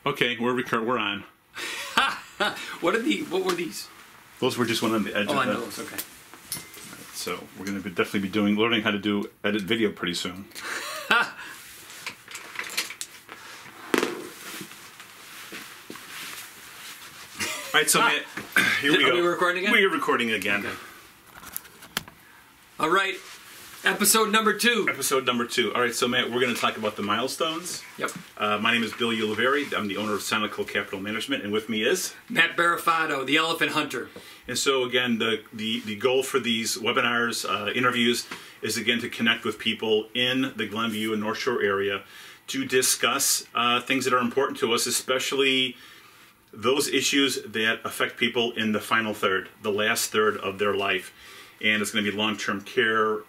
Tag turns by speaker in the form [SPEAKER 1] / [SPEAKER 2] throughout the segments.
[SPEAKER 1] Okay, we're on.
[SPEAKER 2] What were these?
[SPEAKER 1] Those were just one on the edge.
[SPEAKER 2] Oh,
[SPEAKER 1] of
[SPEAKER 2] I know
[SPEAKER 1] that.
[SPEAKER 2] those. Okay.
[SPEAKER 1] So we're going to definitely be learning how to edit video pretty soon. All right, so Matt, here we go.
[SPEAKER 2] Are we recording again?
[SPEAKER 1] We are recording again.
[SPEAKER 2] Okay. All right, episode number 2.
[SPEAKER 1] Episode number 2. All right, so Matt, we're going to talk about the milestones.
[SPEAKER 2] Yep.
[SPEAKER 1] My name is Bill Ulivieri. I'm the owner of Sonical Capital Management, and with me is
[SPEAKER 2] Matt Berrafato, the Elephant Hunter.
[SPEAKER 1] And so again, the goal for these webinars, interviews, is again to connect with people in the Glenview and North Shore area to discuss things that are important to us, especially those issues that affect people in the final third, the last third of their life. And it's going to be long-term care,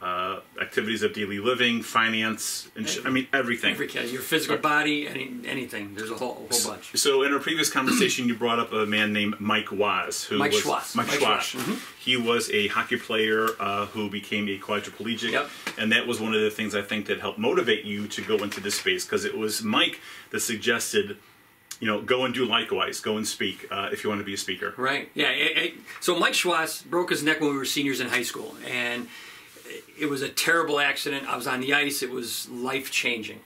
[SPEAKER 1] activities of daily living, finance, I mean, everything.
[SPEAKER 2] Your physical body, anything. There's a whole bunch.
[SPEAKER 1] So in our previous conversation, you brought up a man named Mike Waz.
[SPEAKER 2] Mike Schwass.
[SPEAKER 1] Mm-hmm. He was a hockey player who became a quadriplegic.
[SPEAKER 2] Yep.
[SPEAKER 1] And that was one of the things I think that helped motivate you to go into this space, because it was Mike that suggested, go and do likewise. Go and speak if you want to be a speaker.
[SPEAKER 2] Right. Yeah. So Mike Schwass broke his neck when we were seniors in high school, and it was a terrible accident. I was on the ice. It was life-changing.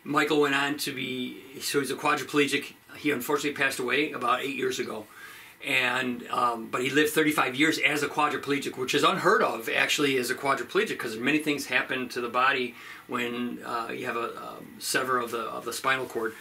[SPEAKER 2] Michael went on to he's a quadriplegic. He unfortunately passed away about 8 years ago. And but he lived 35 years as a quadriplegic, which is unheard of actually as a quadriplegic, because many things happen to the body when you have a sever of the spinal cord.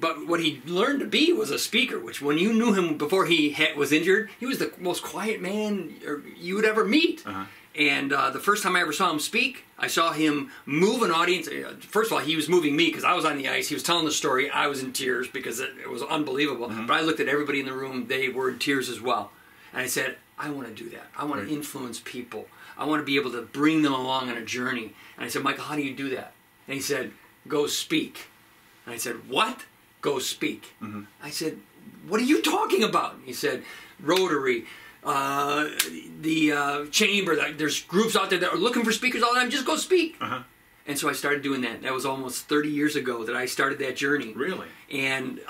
[SPEAKER 2] But what he learned to be was a speaker, which when you knew him before he was injured, he was the most quiet man you would ever meet. Uh-huh. And the first time I ever saw him speak, I saw him move an audience. First of all, he was moving me because I was on the ice. He was telling the story. I was in tears because it was unbelievable. Mm-hmm. But I looked at everybody in the room. They were in tears as well. And I said, I want to do that. I want to influence people. I want to be able to bring them along on a journey. And I said, Michael, how do you do that? And he said, go speak. And I said, what? Go speak. Mm-hmm. I said, what are you talking about? He said, Rotary, the chamber, there's groups out there that are looking for speakers all the time. Just go speak. Uh-huh. And so I started doing that. That was almost 30 years ago that I started that journey.
[SPEAKER 1] Really?
[SPEAKER 2] And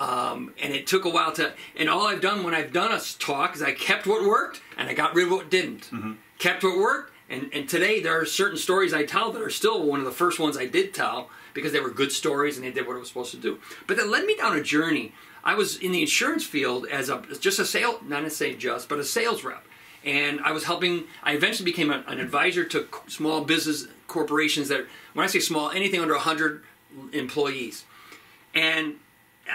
[SPEAKER 2] it took a while and all I've done when I've done a talk is I kept what worked and I got rid of what didn't. Mm-hmm. Kept what worked. And today there are certain stories I tell that are still one of the first ones I did tell, because they were good stories and they did what it was supposed to do. But that led me down a journey. I was in the insurance field as a sales rep. And I eventually became an advisor to small business corporations that, when I say small, anything under 100 employees. And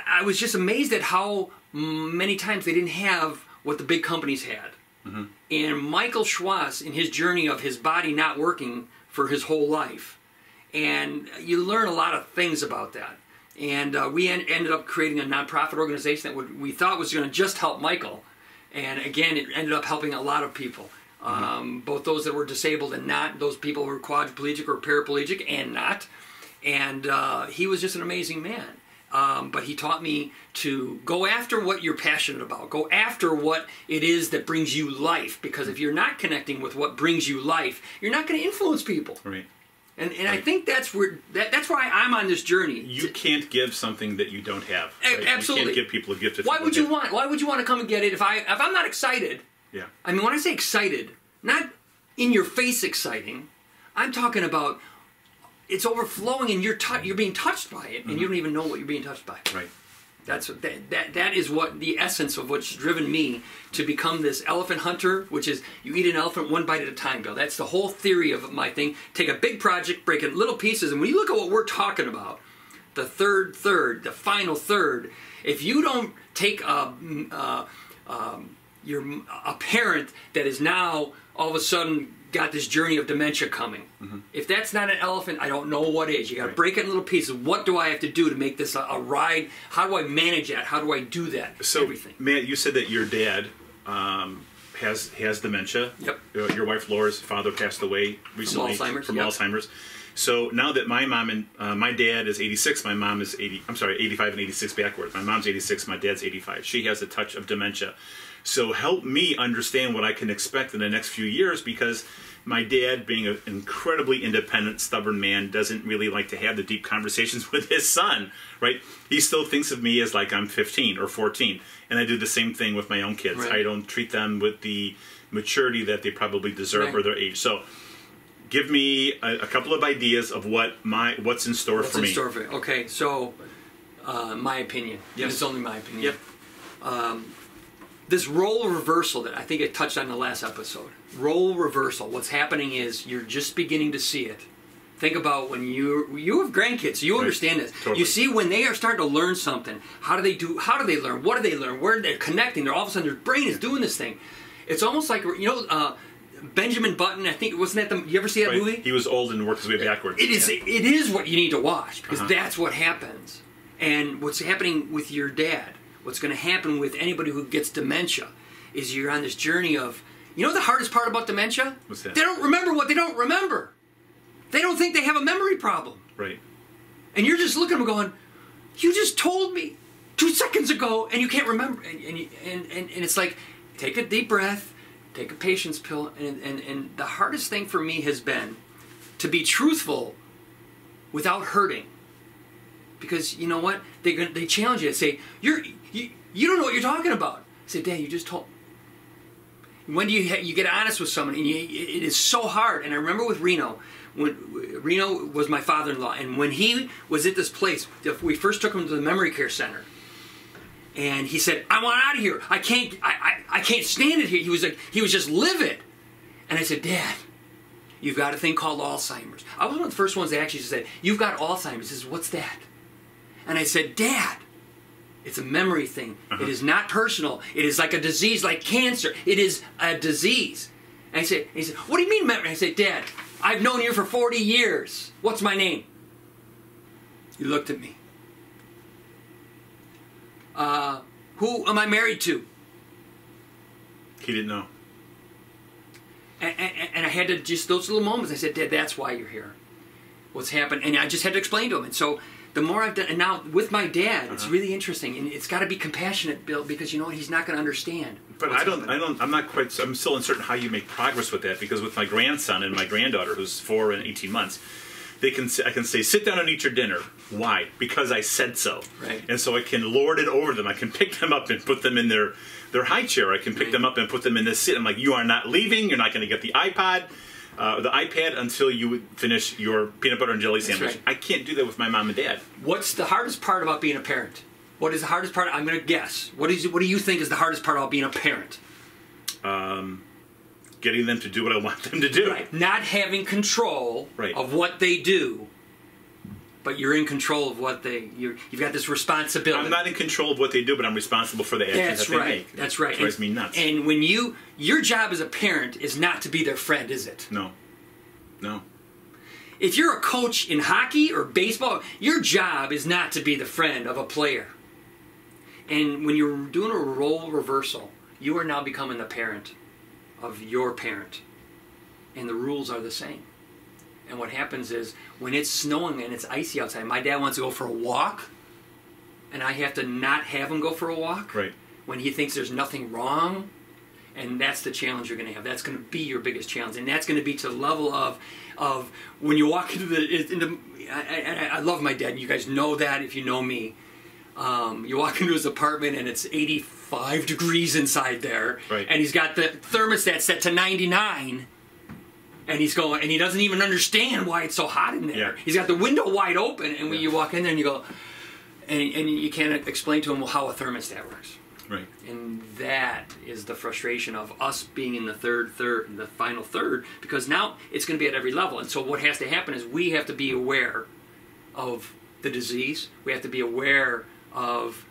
[SPEAKER 2] I was just amazed at how many times they didn't have what the big companies had. Mm-hmm. And Michael Schwass, in his journey of his body not working for his whole life, and you learn a lot of things about that. And we ended up creating a nonprofit organization that we thought was going to just help Michael. And again, it ended up helping a lot of people, both those that were disabled and not, those people who were quadriplegic or paraplegic and not. And he was just an amazing man. But he taught me to go after what you're passionate about. Go after what it is that brings you life. Because if you're not connecting with what brings you life, you're not going to influence people.
[SPEAKER 1] Right.
[SPEAKER 2] And right. I think that's why I'm on this journey.
[SPEAKER 1] You can't give something that you don't have. Right?
[SPEAKER 2] Absolutely.
[SPEAKER 1] You can't give people a gift.
[SPEAKER 2] Why would you want to come and get it if I'm not excited?
[SPEAKER 1] Yeah.
[SPEAKER 2] I mean, when I say excited, not in your face exciting, I'm talking about it's overflowing and you're being touched by it, and you don't even know what you're being touched by.
[SPEAKER 1] Right.
[SPEAKER 2] That is what the essence of what's driven me to become this elephant hunter, which is you eat an elephant one bite at a time, Bill. That's the whole theory of my thing. Take a big project, break it into little pieces, and when you look at what we're talking about, the the final third, if you don't take a parent that is now all of a sudden got this journey of dementia coming. Mm-hmm. If that's not an elephant, I don't know what is. You got to break it in little pieces. What do I have to do to make this a ride? How do I manage that? How do I do that?
[SPEAKER 1] So,
[SPEAKER 2] everything.
[SPEAKER 1] Matt, you said that your dad has dementia.
[SPEAKER 2] Yep.
[SPEAKER 1] Your wife Laura's father passed away recently from Alzheimer's. So now that my mom and my dad is 86, my mom is 85 and 86 backwards. My mom's 86, my dad's 85. She has a touch of dementia. So help me understand what I can expect in the next few years, because My dad, being an incredibly independent, stubborn man, doesn't really like to have the deep conversations with his son, right? He still thinks of me as like I'm 15 or 14. And I do the same thing with my own kids.
[SPEAKER 2] Right.
[SPEAKER 1] I don't treat them with the maturity that they probably deserve
[SPEAKER 2] Right.
[SPEAKER 1] or their age. So give me a couple of ideas of what's in store for me.
[SPEAKER 2] What's in store for you? Okay, so my opinion.
[SPEAKER 1] Yes.
[SPEAKER 2] And it's only my opinion.
[SPEAKER 1] Yep.
[SPEAKER 2] This role reversal that I think it touched on in the last episode. Role reversal. What's happening is you're just beginning to see it. Think about when you have grandkids, so you understand this.
[SPEAKER 1] Totally.
[SPEAKER 2] You see when they are starting to learn something. How do they learn? What do they learn? Where they're connecting? They're all of a sudden their brain is doing this thing. It's almost like Benjamin Button. I think wasn't that you ever see that movie?
[SPEAKER 1] He was old and worked his way backwards.
[SPEAKER 2] It is what you need to watch because that's what happens. And what's happening with your dad, what's going to happen with anybody who gets dementia, is you're on this journey of, the hardest part about dementia?
[SPEAKER 1] What's that?
[SPEAKER 2] They don't remember what they don't remember. They don't think they have a memory problem.
[SPEAKER 1] Right.
[SPEAKER 2] And you're just looking at them going, you just told me 2 seconds ago and you can't remember. And it's like, take a deep breath, take a patience pill. And the hardest thing for me has been to be truthful without hurting. Because you know what? They challenge you and say, you don't know what you're talking about. I say, Dad, you just told. When do you get honest with someone? And it is so hard. And I remember with Reno, when Reno was my father-in-law, and when he was at this place, we first took him to the memory care center. And he said, I want out of here. I can't stand it here. He was just livid. And I said, Dad, you've got a thing called Alzheimer's. I was one of the first ones that actually said, you've got Alzheimer's. He says, what's that? And I said, Dad, it's a memory thing. It is not personal. It is like a disease, like cancer. It is a disease. And he said, what do you mean memory? I said, Dad, I've known you for 40 years. What's my name? He looked at me. Who am I married to?
[SPEAKER 1] He didn't know.
[SPEAKER 2] And I had to just, those little moments, I said, Dad, that's why you're here. What's happened? And I just had to explain to him. And so the more I've done, and now with my dad, it's really interesting. And it's got to be compassionate, Bill, because you know what? He's not going to understand.
[SPEAKER 1] But I'm still uncertain how you make progress with that, because with my grandson and my granddaughter, who's 4 and 18 months, I can say, sit down and eat your dinner. Why? Because I said so.
[SPEAKER 2] Right.
[SPEAKER 1] And so I can lord it over them. I can pick them up and put them in their high chair. I can pick them up and put them in this seat. I'm like, you are not leaving. You're not going to get the iPad until you finish your peanut butter and jelly sandwich.
[SPEAKER 2] Right.
[SPEAKER 1] I can't do that with my mom and dad.
[SPEAKER 2] What's the hardest part about being a parent? What is the hardest part? I'm going to guess. What do you think is the hardest part about being a parent?
[SPEAKER 1] Getting them to do what I want them to do.
[SPEAKER 2] Right. Not having control of what they do, but you're in control of what you've got this responsibility.
[SPEAKER 1] I'm not in control of what they do, but I'm responsible for the actions that they make.
[SPEAKER 2] That's right.
[SPEAKER 1] It drives me nuts.
[SPEAKER 2] And when your job as a parent is not to be their friend, is it?
[SPEAKER 1] No.
[SPEAKER 2] If you're a coach in hockey or baseball, your job is not to be the friend of a player. And when you're doing a role reversal, you are now becoming the parent of your parent. And the rules are the same. And what happens is, when it's snowing and it's icy outside, my dad wants to go for a walk, and I have to not have him go for a walk.
[SPEAKER 1] Right.
[SPEAKER 2] When he thinks there's nothing wrong. And that's the challenge you're going to have. That's going to be your biggest challenge. And that's going to be to the level of when you walk into I love my dad. You guys know that if you know me. You walk into his apartment and it's 85 degrees inside there.
[SPEAKER 1] Right.
[SPEAKER 2] And he's got the thermostat set to 99. And he's going, and he doesn't even understand why it's so hot in there.
[SPEAKER 1] Yeah.
[SPEAKER 2] He's got the window wide open. And when you walk in there and you go, and you can't explain to him how a thermostat works.
[SPEAKER 1] Right.
[SPEAKER 2] And that is the frustration of us being in the the final third, because now it's going to be at every level. And so what has to happen is we have to be aware of the disease. We have to be aware of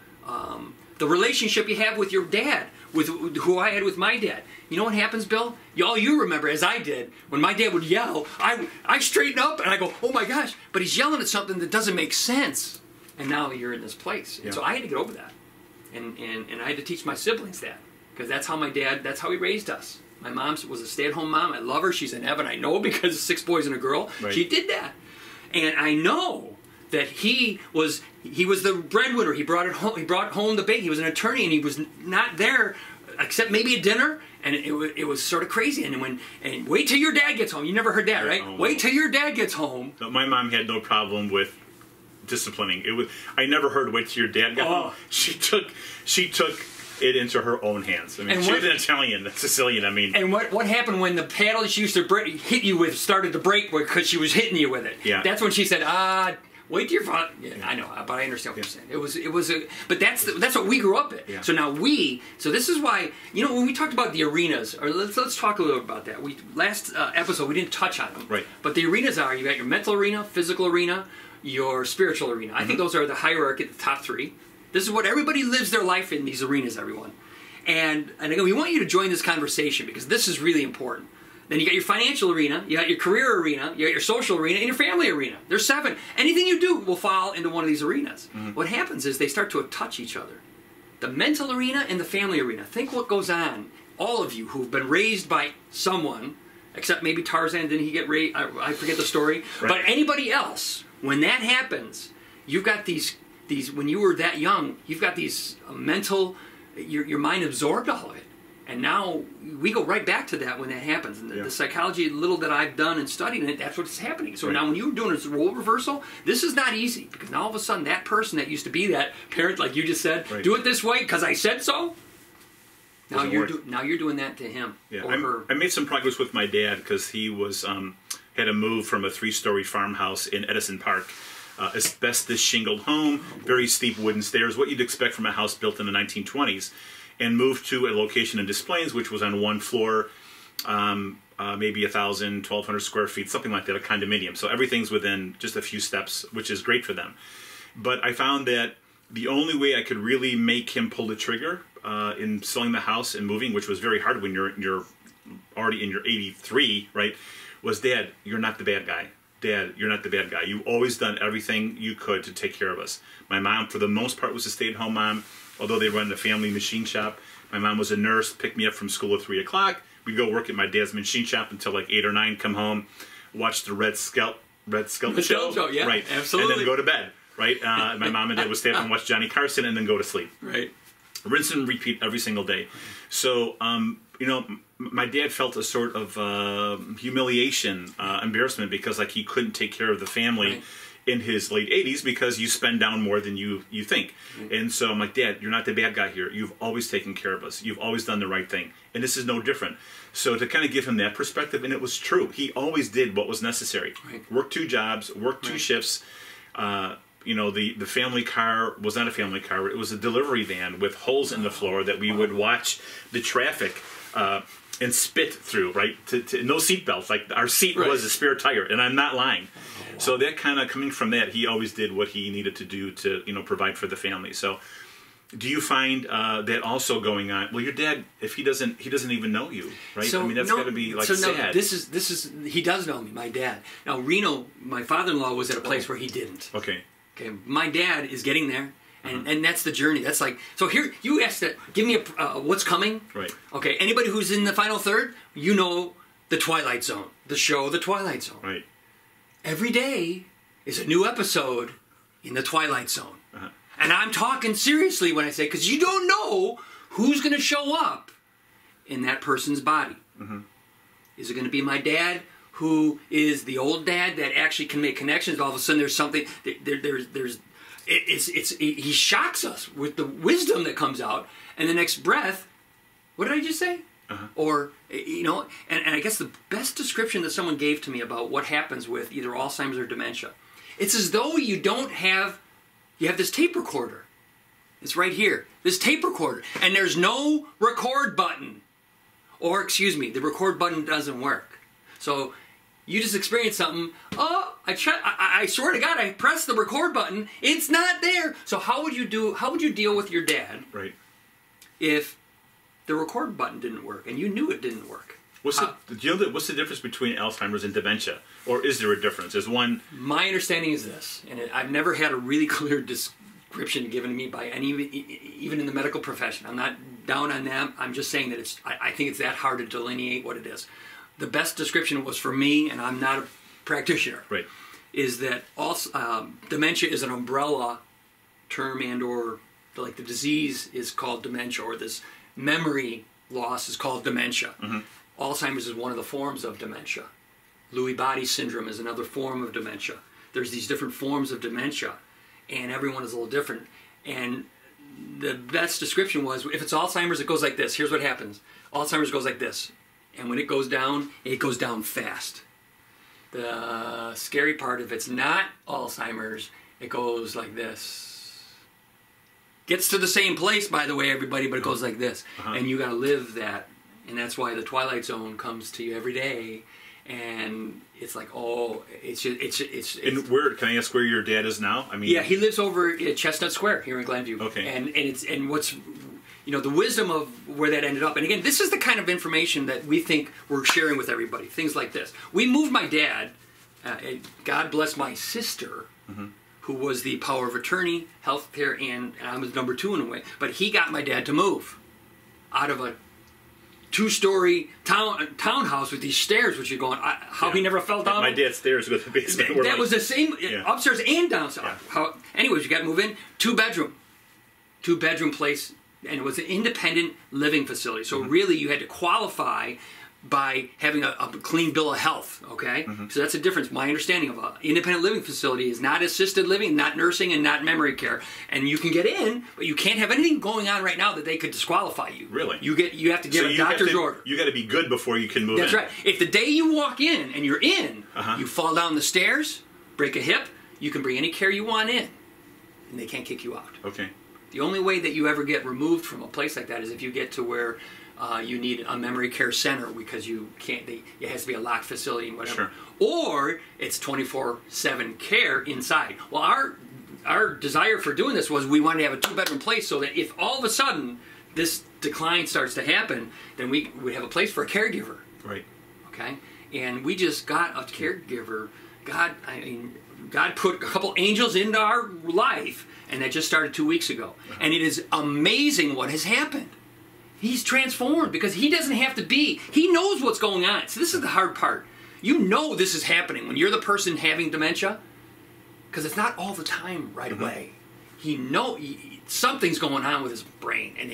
[SPEAKER 2] the relationship you have with your dad, with who I had with my dad. You know what happens, Bill? All you remember, as I did, when my dad would yell, I straighten up and I go, oh my gosh, but he's yelling at something that doesn't make sense. And now you're in this place. And so I had to get over that. And I had to teach my siblings that, because that's how that's how he raised us. My mom was a stay-at-home mom. I love her. She's in heaven. I know, because 6 boys and a girl.
[SPEAKER 1] Right.
[SPEAKER 2] She did that. And I know that he was the breadwinner. He brought home the baby. He was an attorney, and he was not there except maybe at dinner, and it was sort of crazy. And wait till your dad gets home. You never heard that, right?
[SPEAKER 1] Oh,
[SPEAKER 2] wait till your dad gets home.
[SPEAKER 1] No, my mom had no problem with disciplining. I never heard wait till your dad got home. She took it into her own hands. I mean, she was an Italian, Sicilian. I mean,
[SPEAKER 2] and what happened when the paddle she used to hit you with started to break because she was hitting you with it?
[SPEAKER 1] Yeah,
[SPEAKER 2] that's when she said, wait till your father. Yeah, I know, but I understand what you're saying. But that's what we grew up in.
[SPEAKER 1] Yeah.
[SPEAKER 2] So now so this is why, when we talked about the arenas, or let's talk a little bit about that. Last episode we didn't touch on them.
[SPEAKER 1] Right.
[SPEAKER 2] But the arenas you got your mental arena, physical arena, your spiritual arena. I think those are the hierarchy, the top three. This is what everybody lives their life in, these arenas, everyone. And again, we want you to join this conversation because this is really important. Then you got your financial arena, you got your career arena, you got your social arena, and your family arena. There's 7. Anything you do will fall into one of these arenas. What happens is they start to touch each other. The mental arena and the family arena. Think what goes on. All of you who've been raised by someone, except maybe Tarzan, didn't he get raised? I forget the story. Right. But anybody else, when that happens, you've got these when you were that young, you've got these mental, your mind absorbed all of it. And now we go right back to that when that happens. And the psychology, little that I've done and studied it, that's what's happening. So now when you're doing this role reversal, this is not easy. Because now all of a sudden that person that used to be that parent, like you just said, do it this way because I said so. Now you're doing that to him or her.
[SPEAKER 1] I made some progress with my dad because he was had to move from a 3-story farmhouse in Edison Park. Asbestos shingled home, very steep wooden stairs, what you'd expect from a house built in the 1920s. And moved to a location in Des Plaines, which was on one floor, maybe 1,000, 1,200 square feet, something like that, a condominium. So everything's within just a few steps, which is great for them. But I found that the only way I could really make him pull the trigger in selling the house and moving, which was very hard when you're already in your 83, right, was, Dad, you're not the bad guy. Dad, you're not the bad guy. You've always done everything you could to take care of us. My mom, for the most part, was a stay-at-home mom. Although they run a family machine shop, my mom was a nurse, picked me up from school at 3 o'clock. We'd go work at my dad's machine shop until like 8 or 9, come home, watch the Red Skelton show.
[SPEAKER 2] Yeah,
[SPEAKER 1] right,
[SPEAKER 2] absolutely.
[SPEAKER 1] And then go to bed, right? My mom and dad would stay up and watch Johnny Carson and then go to sleep.
[SPEAKER 2] Right.
[SPEAKER 1] Rinse and repeat every single day. So, my dad felt a sort of humiliation, embarrassment because like he couldn't take care of the family in his late 80s because you spend down more than you think. And so I'm like, Dad, you're not the bad guy here. You've always taken care of us. You've always done the right thing. And this is no different. So to kind of give him that perspective, and it was true. He always did what was necessary. Worked 2 jobs, worked 2 shifts. The family car was not a family car. It was a delivery van with holes in the floor that we would watch the traffic and spit through, right? No seat belts. Like our seat was a spare tire, and I'm not lying. So that kind of coming from that, he always did what he needed to do to provide for the family. So, do you find that also going on? Well, your dad, if he doesn't even know you, right?
[SPEAKER 2] So,
[SPEAKER 1] I mean, that's got to be like sad.
[SPEAKER 2] No, this is he does know me, my dad. Now Reno, my father-in-law, was at a place where he didn't.
[SPEAKER 1] Okay,
[SPEAKER 2] my dad is getting there. And that's the journey. That's like, so here, you asked that, give me what's coming.
[SPEAKER 1] Right.
[SPEAKER 2] Okay, anybody who's in the final third, The Twilight Zone, the show The Twilight Zone.
[SPEAKER 1] Right.
[SPEAKER 2] Every day is a new episode in The Twilight Zone. And I'm talking seriously when I say, because you don't know who's going to show up in that person's body. Is it going to be my dad, who is the old dad that actually can make connections? All of a sudden there's something, he shocks us with the wisdom that comes out, and the next breath, what did I just say? Or, and I guess the best description that someone gave to me about what happens with either Alzheimer's or dementia, it's as though you have this tape recorder. It's right here, this tape recorder, and there's no record button. Or, the record button doesn't work. So, you just experienced something. Oh, I swear to God, I pressed the record button. It's not there. So how would you deal with your dad?
[SPEAKER 1] Right.
[SPEAKER 2] If the record button didn't work and you knew it didn't work?
[SPEAKER 1] What's the difference between Alzheimer's and dementia? Or is there a difference? Is one...
[SPEAKER 2] My understanding is this, and I've never had a really clear description given to me by any, even in the medical profession. I'm not down on them. I'm just saying that I think it's that hard to delineate what it is. The best description was for me, and I'm not a practitioner,
[SPEAKER 1] right,
[SPEAKER 2] is that dementia is an umbrella term, and or like the disease is called dementia, or this memory loss is called dementia. Alzheimer's is one of the forms of dementia. Lewy body syndrome is another form of dementia. There's these different forms of dementia, and everyone is a little different. And the best description was, if it's Alzheimer's, it goes like this. Here's what happens. Alzheimer's goes like this. And when it goes down fast. The scary part, if it's not Alzheimer's, it goes like this. Gets to the same place, by the way, everybody, but it goes like this. And you got to live that. And that's why the Twilight Zone comes to you every day. And it's like, oh, it's
[SPEAKER 1] And where, can I ask where your dad is now? I mean,
[SPEAKER 2] yeah, he lives over at Chestnut Square here in Glenview.
[SPEAKER 1] Okay.
[SPEAKER 2] And what's, you know, the wisdom of where that ended up. And again, this is the kind of information that we think we're sharing with everybody. Things like this. We moved my dad. God bless my sister, who was the power of attorney, healthcare, and I was number 2 in a way. But he got my dad to move out of a 2-story townhouse with these stairs, which you're going, how he never fell down.
[SPEAKER 1] My dad's stairs with the basement.
[SPEAKER 2] That was the same upstairs and downstairs.
[SPEAKER 1] Yeah.
[SPEAKER 2] Anyways, you got to move in. 2-bedroom place, and it was an independent living facility. So really, you had to qualify by having a clean bill of health, okay? So that's a difference. My understanding of an independent living facility is not assisted living, not nursing, and not memory care. And you can get in, but you can't have anything going on right now that they could disqualify you.
[SPEAKER 1] Really?
[SPEAKER 2] You have to get a doctor's order.
[SPEAKER 1] You got to be good before you can move in.
[SPEAKER 2] That's right. If the day you walk in and you're in, you fall down the stairs, break a hip, you can bring any care you want in, and they can't kick you out.
[SPEAKER 1] Okay.
[SPEAKER 2] The only way that you ever get removed from a place like that is if you get to where you need a memory care center, because you can't. It has to be a locked facility and whatever.
[SPEAKER 1] Sure.
[SPEAKER 2] Or it's 24/7 care inside. Well, our desire for doing this was we wanted to have a 2-bedroom place so that if all of a sudden this decline starts to happen, then we would have a place for a caregiver.
[SPEAKER 1] Right.
[SPEAKER 2] Okay. And we just got a caregiver. God put a couple angels into our life, and that just started 2 weeks ago. And it is amazing what has happened. He's transformed because he doesn't have to be. He knows what's going on. So this is the hard part. You know this is happening when you're the person having dementia, because it's not all the time right away. Something's going on with his brain, and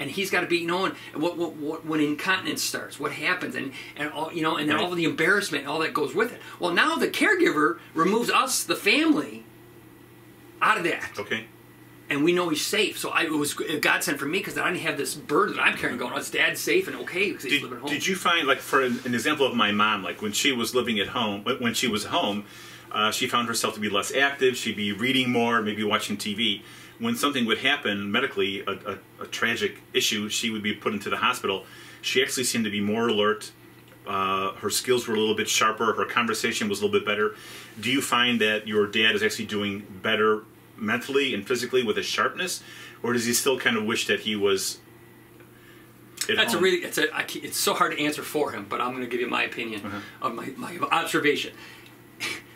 [SPEAKER 2] he's got to be knowing when incontinence starts, what happens, and all, and then all of the embarrassment, all that goes with it. Well, now the caregiver removes us, the family, out of that.
[SPEAKER 1] Okay.
[SPEAKER 2] And we know he's safe. So it was a godsend for me, because I didn't have this burden that I'm carrying going, is Dad's safe and okay because he's living at home.
[SPEAKER 1] Did you find, like, for an example of my mom, like when she was living at home, when she was home, she found herself to be less active. She'd be reading more, maybe watching TV. When something would happen medically, a tragic issue, she would be put into the hospital. She actually seemed to be more alert. Her skills were a little bit sharper. Her conversation was a little bit better. Do you find that your dad is actually doing better mentally and physically with his sharpness, or does he still kind of wish that he was at home?
[SPEAKER 2] It's so hard to answer for him, but I'm going to give you my opinion of my observation.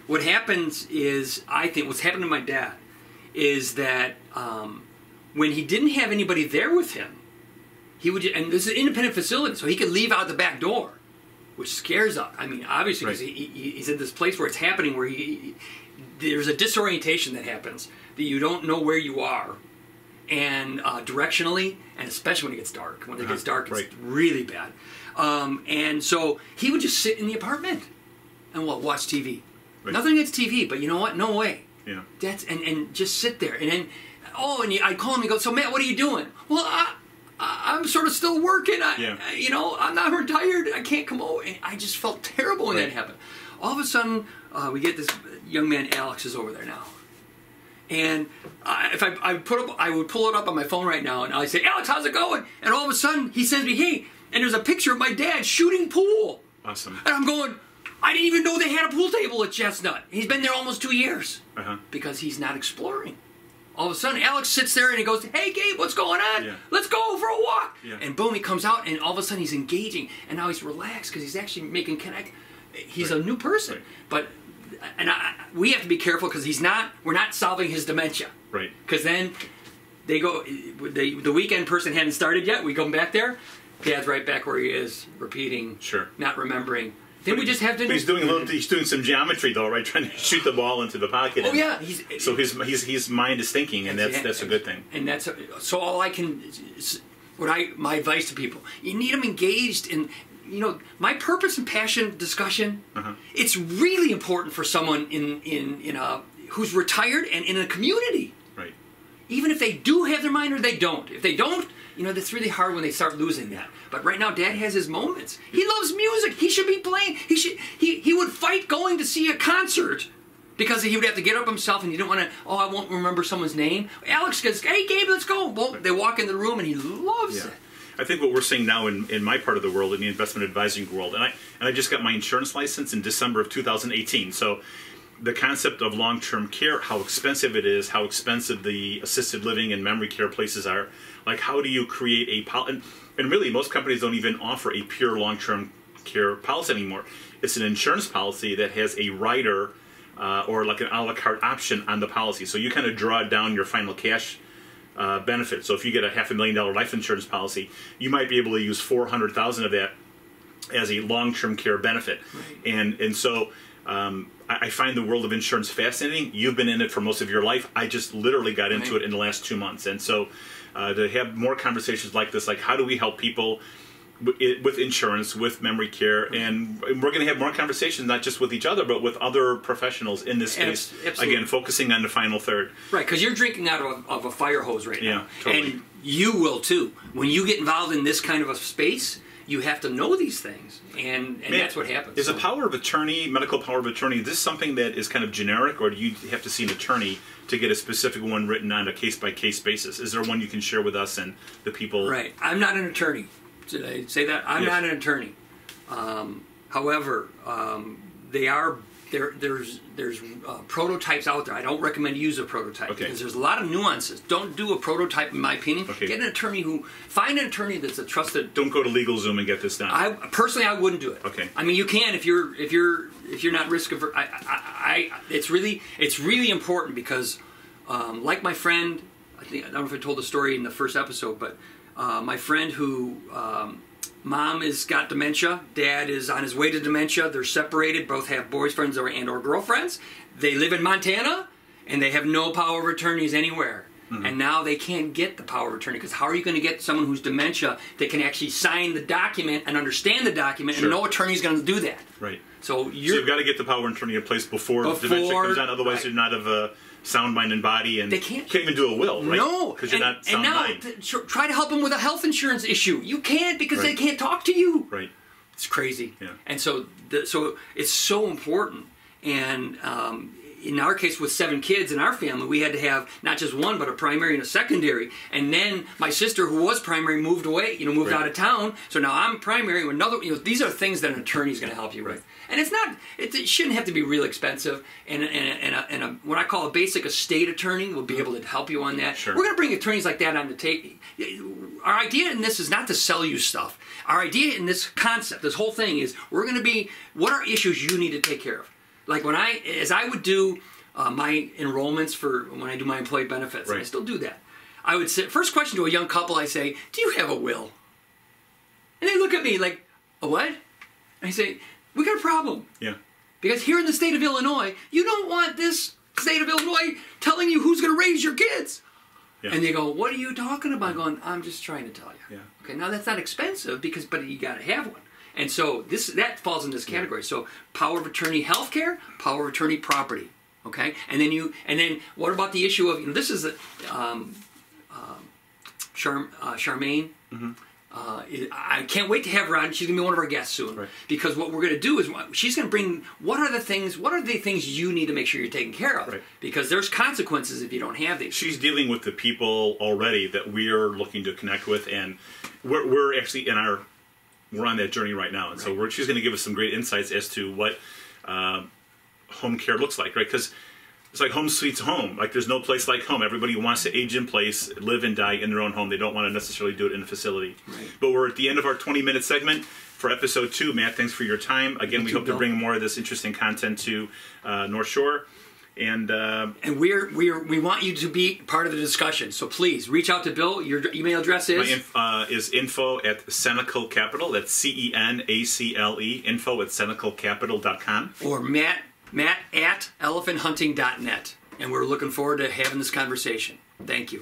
[SPEAKER 2] What happens is, I think what's happened to my dad is that when he didn't have anybody there with him, he would, and this is an independent facility, so he could leave out the back door, which scares us. I mean, obviously, because he's in this place where it's happening, where there's a disorientation that happens, that you don't know where you are, and directionally, and especially when it gets dark. When it gets dark, it's really bad. And so he would just sit in the apartment and watch TV. Right. Nothing against TV, but you know what? No way.
[SPEAKER 1] Yeah.
[SPEAKER 2] That's and just sit there, and then I'd call him and go, "So Matt, what are you doing?" Well, I'm sort of still working. I'm not retired. I can't come over. And I just felt terrible when that happened. All of a sudden, we get this young man, Alex, is over there now. And if I would pull it up on my phone right now, and I say, "Alex, how's it going?" And all of a sudden, he sends me, "Hey," and there's a picture of my dad shooting pool.
[SPEAKER 1] Awesome.
[SPEAKER 2] And I'm going, I didn't even know they had a pool table at Chestnut. He's been there almost 2 years because he's not exploring. All of a sudden, Alex sits there and he goes, "Hey, Gabe, what's going on? Yeah. Let's go for a walk." Yeah. And boom, he comes out, and all of a sudden he's engaging, and now he's relaxed because he's actually making connect. He's a new person, but we have to be careful because we're not solving his dementia.
[SPEAKER 1] Right.
[SPEAKER 2] Because then they go, the weekend person hadn't started yet. We go back there. Dad's right back where he is, repeating, not remembering. Then we just have to.
[SPEAKER 1] He's doing some geometry though, right? Trying to shoot the ball into the pocket.
[SPEAKER 2] Oh yeah.
[SPEAKER 1] So his mind is thinking, and that's a good thing.
[SPEAKER 2] And so all I can my advice to people, you need them engaged in, my purpose and passion discussion. It's really important for someone who's retired and in a community.
[SPEAKER 1] Right.
[SPEAKER 2] Even if they do have their mind or they don't. If they don't, that's really hard when they start losing that. But right now, Dad has his moments. He loves music. He should be playing. He would fight going to see a concert because he would have to get up himself and he didn't want to, I won't remember someone's name. Alex goes, hey, Gabe, let's go. Well, they walk in the room and he loves it.
[SPEAKER 1] I think what we're seeing now in my part of the world, in the investment advising world, and I just got my insurance license in December of 2018. So the concept of long-term care, how expensive it is, how expensive the assisted living and memory care places are, like how do you create a policy? And really, most companies don't even offer a pure long-term care policy anymore. It's an insurance policy that has a rider or like an a la carte option on the policy. So you kind of draw down your final cash benefit. So if you get a $500,000 life insurance policy, you might be able to use $400,000 of that as a long-term care benefit.
[SPEAKER 2] Right.
[SPEAKER 1] And so I find the world of insurance fascinating. You've been in it for most of your life. I just literally got into it in the last 2 months. And so to have more conversations like this, like how do we help people with insurance, with memory care, and we're going to have more conversations, not just with each other, but with other professionals in this space.
[SPEAKER 2] Absolutely.
[SPEAKER 1] Again, focusing on the final third.
[SPEAKER 2] Right, because you're drinking out of a fire hose right now.
[SPEAKER 1] Yeah, totally.
[SPEAKER 2] And you will too. When you get involved in this kind of a space, you have to know these things, and that's what happens.
[SPEAKER 1] Is a power of attorney, medical power of attorney, is this something that is kind of generic, or do you have to see an attorney to get a specific one written on a case-by-case basis? Is there one you can share with us and the people?
[SPEAKER 2] Right. I'm not an attorney. Did I say that? I'm not an attorney. However, there's prototypes out there. I don't recommend you use a prototype because there's a lot of nuances. Don't do a prototype, in my opinion. Get an attorney find an attorney that's a trusted.
[SPEAKER 1] Don't go to LegalZoom and get this done.
[SPEAKER 2] I wouldn't do it.
[SPEAKER 1] Okay.
[SPEAKER 2] I mean, you can if you're not risk averse. It's really important because, like my friend, I don't know if I told the story in the first episode, but. My friend who, mom has got dementia, dad is on his way to dementia, they're separated, both have boyfriends and/or girlfriends. They live in Montana, and they have no power of attorneys anywhere. And now they can't get the power of attorney, because how are you going to get someone who's dementia that can actually sign the document and understand the document, and no attorney's going to do that.
[SPEAKER 1] Right.
[SPEAKER 2] So you've
[SPEAKER 1] got to get the power of attorney in place before dementia comes on, otherwise you're not of a sound mind and body, and
[SPEAKER 2] they can't
[SPEAKER 1] even do a will, right?
[SPEAKER 2] No,
[SPEAKER 1] because you're not sound mind.
[SPEAKER 2] And now try to help them with a health insurance issue. You can't because they can't talk to you.
[SPEAKER 1] Right.
[SPEAKER 2] It's crazy.
[SPEAKER 1] Yeah.
[SPEAKER 2] And so it's so important. And in our case, with 7 kids in our family, we had to have not just one, but a primary and a secondary. And then my sister, who was primary, moved away, moved out of town. So now I'm primary. These are things that an attorney is going to help you with. And it shouldn't have to be real expensive. And what I call a basic estate attorney will be able to help you on that.
[SPEAKER 1] Sure.
[SPEAKER 2] We're going to bring attorneys like that on the table. Our idea in this is not to sell you stuff. Our idea in this concept, this whole thing, is what are issues you need to take care of? Like as I would do my enrollments for when I do my employee benefits, and I still do that. I would say, first question to a young couple, I say, do you have a will? And they look at me like, a what? And I say, we got a problem.
[SPEAKER 1] Yeah.
[SPEAKER 2] Because here in the state of Illinois, you don't want this state of Illinois telling you who's going to raise your kids. Yeah. And they go, what are you talking about? Going, I'm just trying to tell you.
[SPEAKER 1] Yeah.
[SPEAKER 2] Okay, now that's not expensive but you got to have one. And so that falls in this category. So power of attorney healthcare, power of attorney property. Okay? And then what about the issue of, this is Charmaine. Mm-hmm. I can't wait to have her on. She's going to be one of our guests soon. Right. Because what we're going to do is she's going to bring what are the things you need to make sure you're taking care of. Right. Because there's consequences if you don't have these.
[SPEAKER 1] She's dealing with the people already that we're looking to connect with, and we're actually we're on that journey right now. And so she's going to give us some great insights as to what home care looks like, right? Because it's like home sweet home. Like there's no place like home. Everybody wants to age in place, live and die in their own home. They don't want to necessarily do it in a facility. Right. But we're at the end of our 20-minute segment for episode 2. Matt, thanks for your time. Again, we hope to bring more of this interesting content to North Shore. And
[SPEAKER 2] we want you to be part of the discussion. So please reach out to Bill. Your email address is?
[SPEAKER 1] Is info@Senecal Capital. That's CENACLE. info@senecalcapital.com.
[SPEAKER 2] Or Matt at elephanthunting.net. And we're looking forward to having this conversation. Thank you.